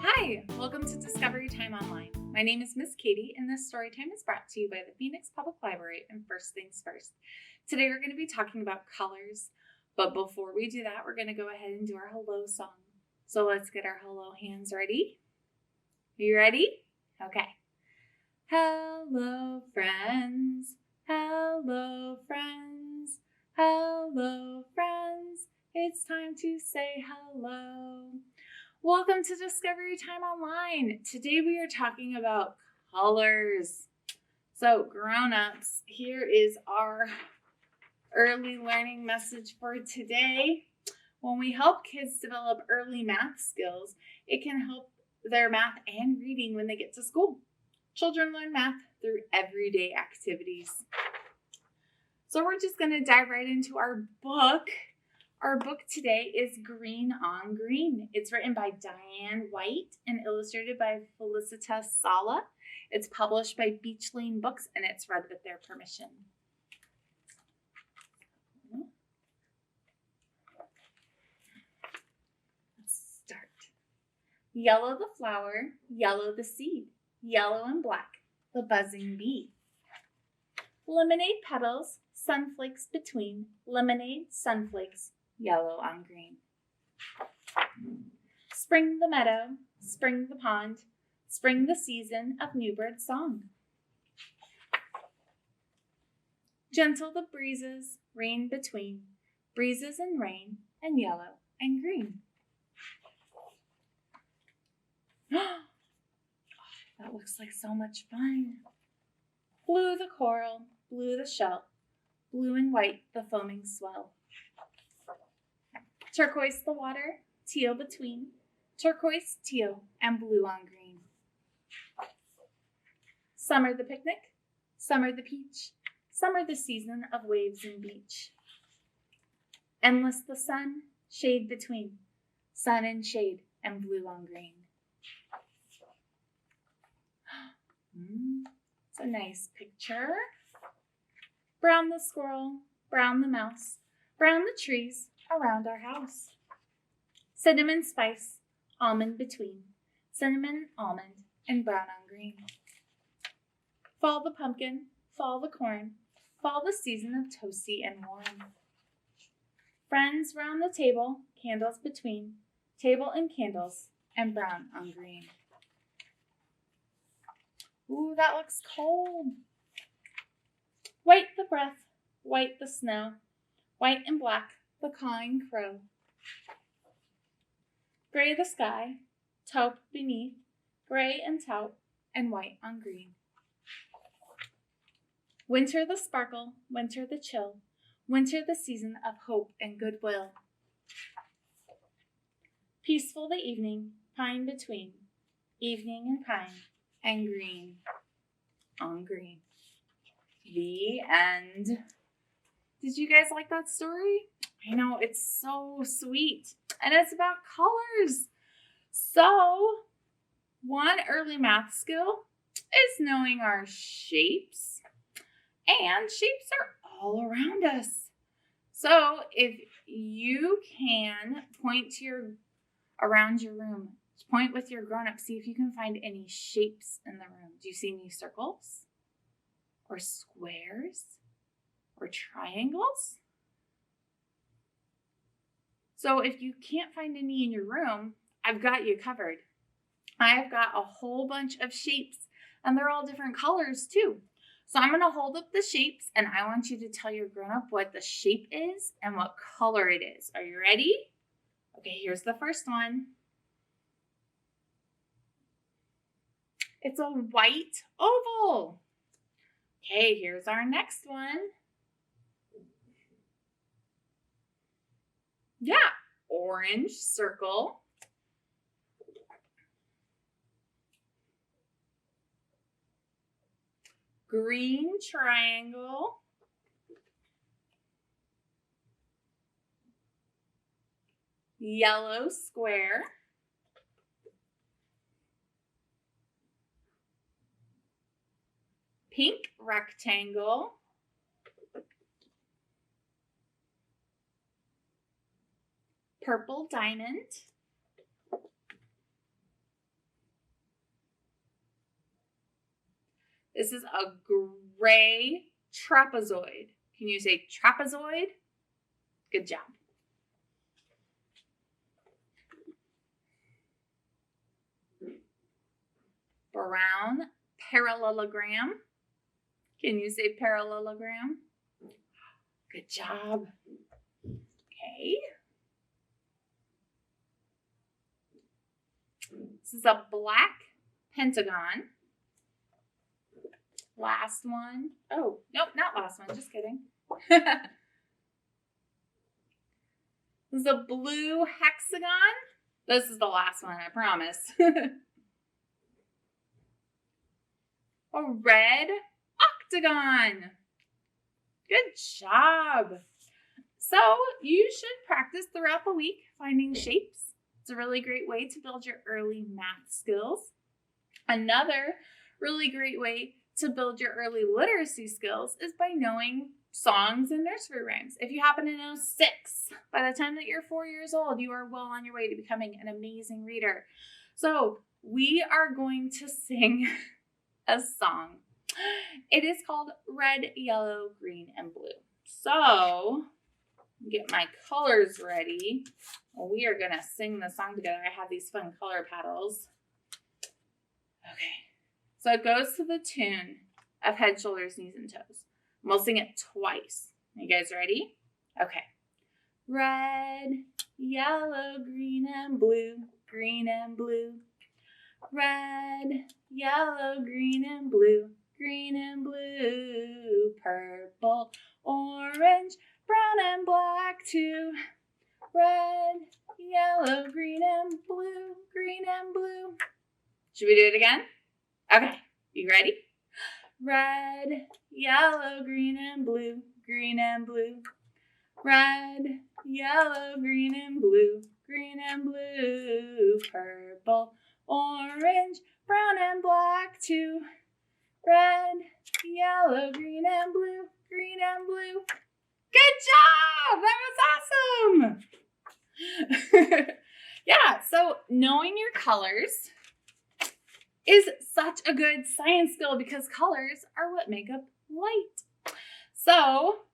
Hi, welcome to Discovery Time Online. My name is Miss Katie, and this story time is brought to you by the Phoenix Public Library and First Things First. Today we're going to be talking about colors, but before we do that, we're going to go ahead and do our hello song. So let's get our hello hands ready. Are you ready? Okay. Hello, friends. Hello, friends. Hello, friends. It's time to say hello. Welcome to Discovery Time Online. Today we are talking about colors. So grown-ups, here is our early learning message for today. When we help kids develop early math skills, it can help their math and reading when they get to school. Children learn math through everyday activities. So we're just going to dive right into our book. Our book today is Green on Green. It's written by Diane White and illustrated by Felicitas Sala. It's published by Beach Lane Books and it's read with their permission. Let's start. Yellow the flower, yellow the seed, yellow and black, the buzzing bee. Lemonade petals, sunflakes between, lemonade, sunflakes, yellow on green. Spring the meadow, spring the pond, spring the season of new bird song. Gentle the breezes, rain between, breezes and rain, and yellow and green. That looks like so much fun. Blue the coral, blue the shell, blue and white the foaming swell. Turquoise the water, teal between, turquoise, teal, and blue on green. Summer the picnic, summer the peach, summer the season of waves and beach. Endless the sun, shade between, sun and shade, and blue on green. It's a nice picture. Brown the squirrel, brown the mouse, brown the trees around our house. Cinnamon spice, almond between, cinnamon, almond, and brown on green. Fall the pumpkin, fall the corn, fall the season of toasty and warm. Friends round the table, candles between, table and candles, and brown on green. Ooh, that looks cold. White the breath, white the snow, white and black the cawing crow. Gray the sky, taupe beneath, gray and taupe, and white on green. Winter the sparkle, winter the chill, winter the season of hope and goodwill. Peaceful the evening, pine between, evening and pine, and green on green. The end. Did you guys like that story? I know, it's so sweet. And it's about colors. So, one early math skill is knowing our shapes. And shapes are all around us. So, if you can point to around your room, point with your grown-up, see if you can find any shapes in the room. Do you see any circles? Or squares? Or triangles? So if you can't find any in your room, I've got you covered. I've got a whole bunch of shapes, and they're all different colors too. So I'm going to hold up the shapes, and I want you to tell your grown-up what the shape is and what color it is. Are you ready? Okay, here's the first one. It's a white oval. Okay, here's our next one. Yeah, orange circle. Green triangle. Yellow square. Pink rectangle. Purple diamond. This is a gray trapezoid. Can you say trapezoid? Good job. Brown parallelogram. Can you say parallelogram? Good job. Okay. This is a black pentagon. Last one. Oh, nope, not last one. Just kidding. This is a blue hexagon. This is the last one, I promise. A red octagon. Good job. So you should practice throughout the week finding shapes. It's a really great way to build your early math skills. Another really great way to build your early literacy skills is by knowing songs and nursery rhymes. If you happen to know 6, by the time that you're 4 years old, you are well on your way to becoming an amazing reader. So we are going to sing a song. It is called Red, Yellow, Green, and Blue. So get my colors ready. We are going to sing the song together. I have these fun color paddles. Okay. So it goes to the tune of Head, Shoulders, Knees, and Toes. And we'll sing it twice. You guys ready? Okay. Red, yellow, green, and blue. Green and blue. Red, yellow, green, and blue. Green and blue. Purple, orange, brown, and black too. Red, yellow, green, and blue. Green and blue. Should we do it again? Okay. You ready? Red, yellow, green, and blue. Green and blue. Red, yellow, green, and blue. Green and blue. Purple, orange, brown, and black too. Red, yellow, green, and blue. Green and blue. Good job! That was awesome! Yeah, so knowing your colors is such a good science skill because colors are what make up light. So,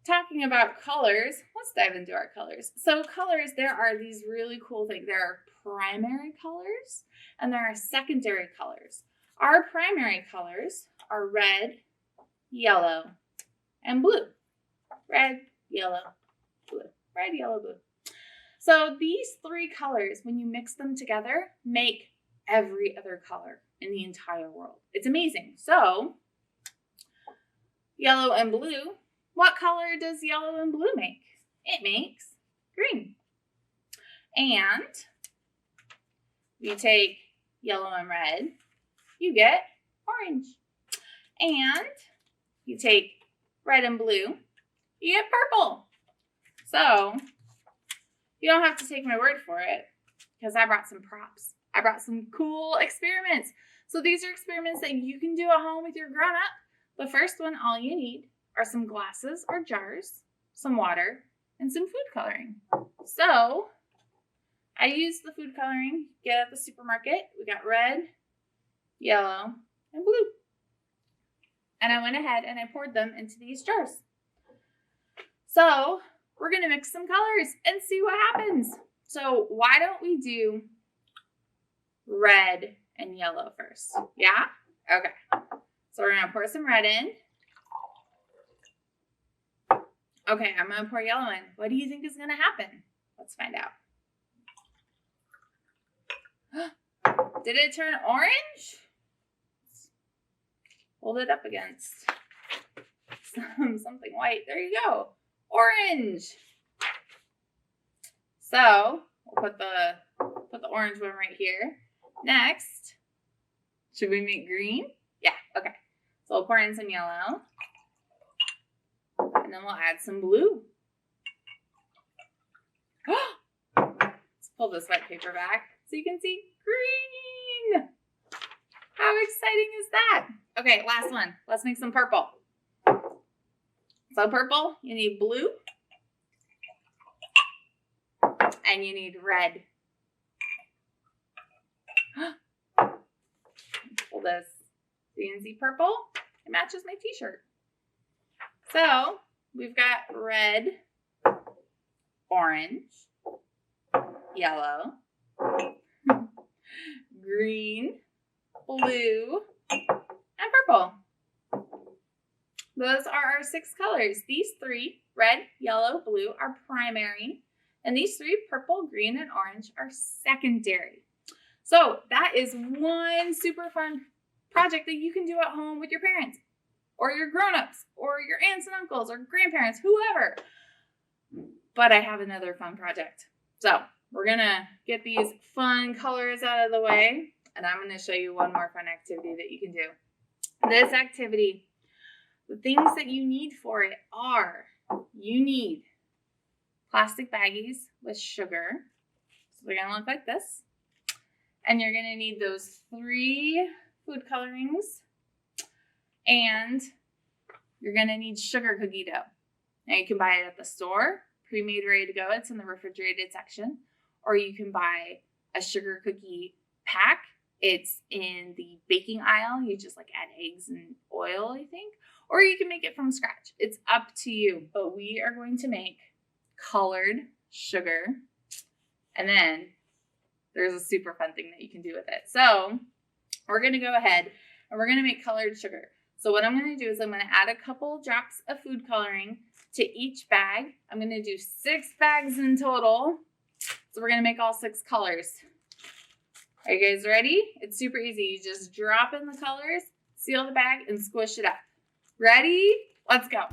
talking about colors, let's dive into our colors. So colors, there are these really cool things. There are primary colors and there are secondary colors. Our primary colors are red, yellow, and blue. Red, yellow, blue. Red, yellow, blue. So these 3 colors, when you mix them together, make every other color in the entire world. It's amazing. So, yellow and blue, what color does yellow and blue make? It makes green. And you take yellow and red, you get orange. And you take red and blue, you get purple. So, you don't have to take my word for it because I brought some props. I brought some cool experiments. So these are experiments that you can do at home with your grown-up. The first one, all you need are some glasses or jars, some water, and some food coloring. So I used the food coloring get at the supermarket. We got red, yellow, and blue. And I went ahead and I poured them into these jars. So we're going to mix some colors and see what happens. So why don't we do red and yellow first? Yeah? Okay. So we're going to pour some red in. Okay, I'm going to pour yellow in. What do you think is going to happen? Let's find out. Did it turn orange? Hold it up against something white. There you go. Orange. So we'll put the orange one right here. Next, should we make green? Yeah, okay. So we'll pour in some yellow. And then we'll add some blue. Let's pull this white paper back so you can see green. How exciting is that? Okay, last one. Let's make some purple. So purple, you need blue. And you need red. Pull this so fancy purple. It matches my t-shirt. So we've got red, orange, yellow, green, blue, and purple. Those are our 6 colors. These 3, red, yellow, blue, are primary. And these 3, purple, green, and orange, are secondary. So that is one super fun project that you can do at home with your parents or your grown-ups or your aunts and uncles or grandparents, whoever. But I have another fun project. So we're going to get these fun colors out of the way, and I'm going to show you one more fun activity that you can do. This activity, the things that you need for it are, you need plastic baggies with sugar. So they're going to look like this. And you're going to need those 3 food colorings. And you're going to need sugar cookie dough. Now you can buy it at the store, pre-made, ready to go. It's in the refrigerated section. Or you can buy a sugar cookie pack. It's in the baking aisle. You just add eggs and oil, I think. Or you can make it from scratch. It's up to you. But we are going to make colored sugar. And then there's a super fun thing that you can do with it. So we're going to go ahead and we're going to make colored sugar. So what I'm going to do is I'm going to add a couple drops of food coloring to each bag. I'm going to do 6 bags in total. So we're going to make all 6 colors. Are you guys ready? It's super easy. You just drop in the colors, seal the bag, and squish it up. Ready? Let's go.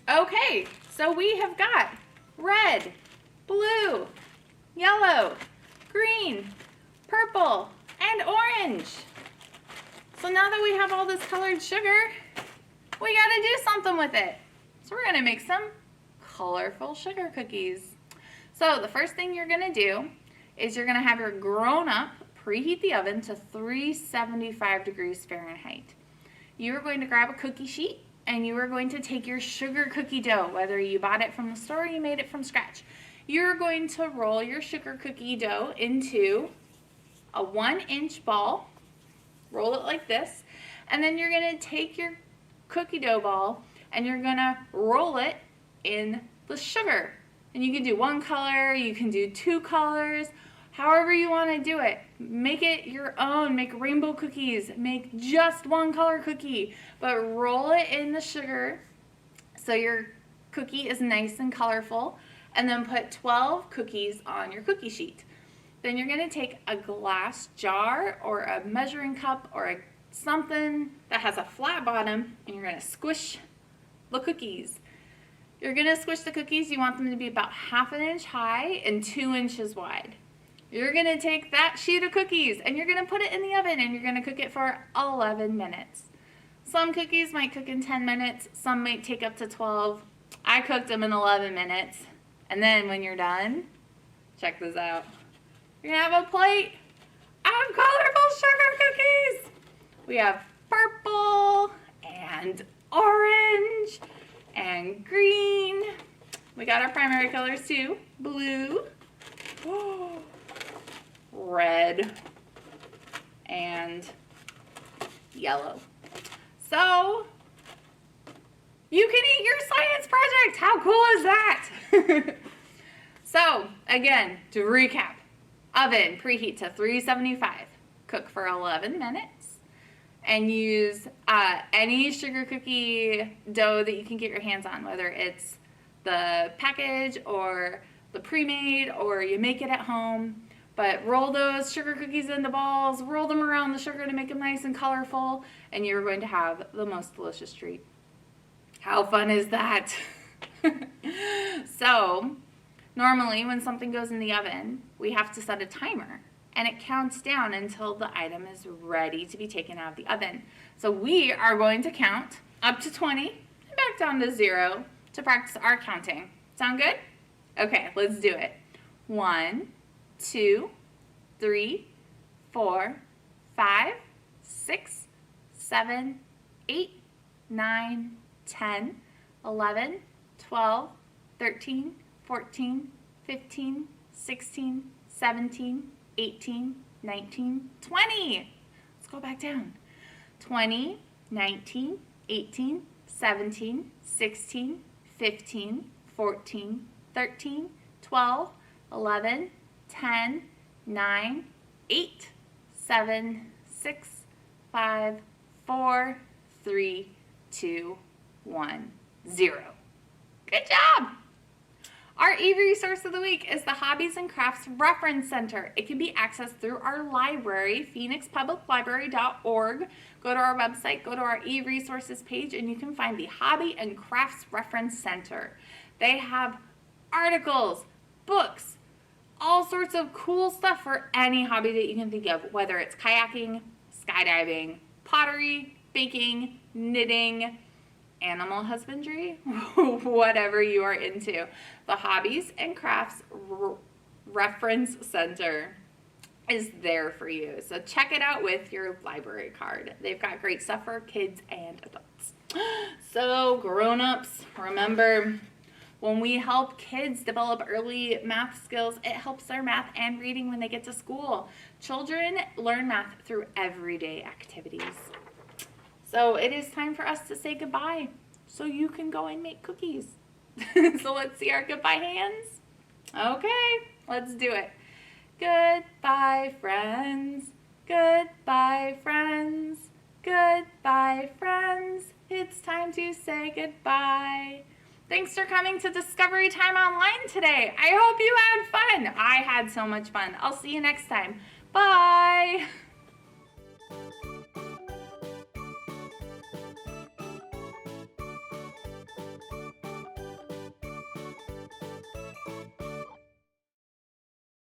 Okay, so we have got red, blue, yellow, green, purple, and orange. So now that we have all this colored sugar, we gotta do something with it. So we're gonna make some colorful sugar cookies. So the first thing you're gonna do is you're gonna have your grown-up preheat the oven to 375 degrees Fahrenheit. You're going to grab a cookie sheet and you are going to take your sugar cookie dough, whether you bought it from the store or you made it from scratch. You're going to roll your sugar cookie dough into a 1-inch ball, roll it like this, and then you're going to take your cookie dough ball and you're going to roll it in the sugar. And you can do 1 color, you can do 2 colors, however you want to do it. Make it your own. Make rainbow cookies. Make just 1 color cookie. But roll it in the sugar so your cookie is nice and colorful. And then put 12 cookies on your cookie sheet. Then you're going to take a glass jar or a measuring cup or a something that has a flat bottom, and you're gonna squish the cookies. You're gonna squish the cookies. You want them to be about 1/2 inch high and 2 inches wide. You're gonna take that sheet of cookies and you're gonna put it in the oven and you're gonna cook it for 11 minutes. Some cookies might cook in 10 minutes, some might take up to 12. I cooked them in 11 minutes. And then when you're done, check this out. You're gonna have a plate of colorful sugar cookies. We have purple and orange and green. We got our primary colors too. Blue, red, and yellow. So, you can eat your science project. How cool is that? So, again, to recap, oven preheat to 375. Cook for 11 minutes. And use any sugar cookie dough that you can get your hands on, whether it's the package or the pre-made or you make it at home. But roll those sugar cookies into balls, roll them around the sugar to make them nice and colorful, and you're going to have the most delicious treat. How fun is that? So, normally when something goes in the oven, we have to set a timer. And it counts down until the item is ready to be taken out of the oven. So we are going to count up to 20 and back down to 0 to practice our counting. Sound good? Okay, let's do it. 1, 2, 3, 4, 5, 6, 7, 8, 9, 10, 11, 12, 13, 14, 15, 16, 17, 18, 19, 20. Let's go back down. 20, 19, 18, 17, 16, 15, 14, 13, 12, 11, 10, 9, 8, 7, 6, 5, 4, 3, 2, 1, 0. Good job! Our e-resource of the week is the Hobbies and Crafts Reference Center. It can be accessed through our library, phoenixpubliclibrary.org. Go to our website, go to our e-resources page, and you can find the Hobby and Crafts Reference Center. They have articles, books, all sorts of cool stuff for any hobby that you can think of, whether it's kayaking, skydiving, pottery, baking, knitting, animal husbandry, whatever you are into. The Hobbies and Crafts Reference Center is there for you. So check it out with your library card. They've got great stuff for kids and adults. So grown-ups, remember, when we help kids develop early math skills, it helps their math and reading when they get to school. Children learn math through everyday activities. So it is time for us to say goodbye so you can go and make cookies. So let's see our goodbye hands. Okay, let's do it. Goodbye, friends. Goodbye, friends. Goodbye, friends. It's time to say goodbye. Thanks for coming to Discovery Time Online today. I hope you had fun. I had so much fun. I'll see you next time. Bye.